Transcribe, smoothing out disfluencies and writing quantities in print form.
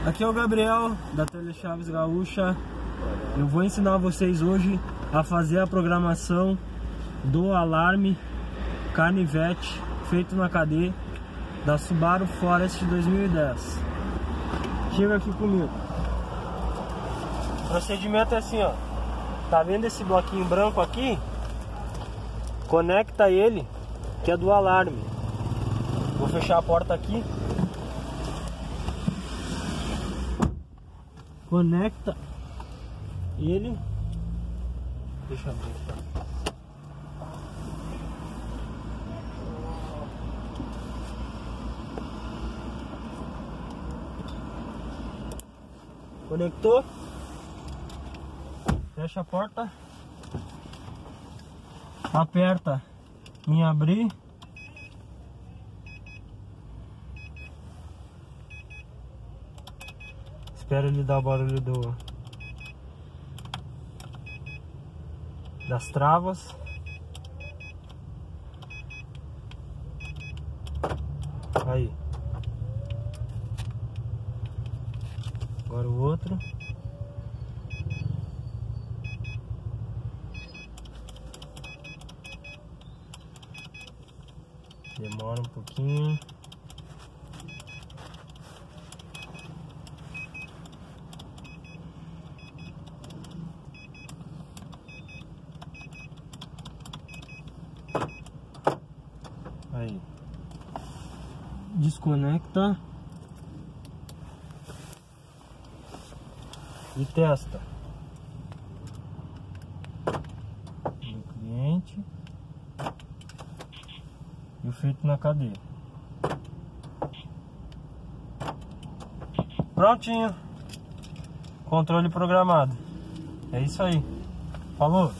Aqui é o Gabriel da Telechaves Gaúcha. Eu vou ensinar vocês hoje a fazer a programação do alarme canivete feito na KD da Subaru Forest 2010. Chega aqui comigo. O procedimento é assim, ó. Tá vendo esse bloquinho branco aqui? Conecta ele, que é do alarme. Vou fechar a porta aqui. Conecta ele. Deixa eu abrir, tá? Conectou. Fecha a porta. Aperta em abrir. Espera ele dar o barulho das travas. Aí. Agora o outro. Demora um pouquinho. Aí. Desconecta. E testa. O cliente. E o feito na cadeia. Prontinho. Controle programado. É isso aí. Falou.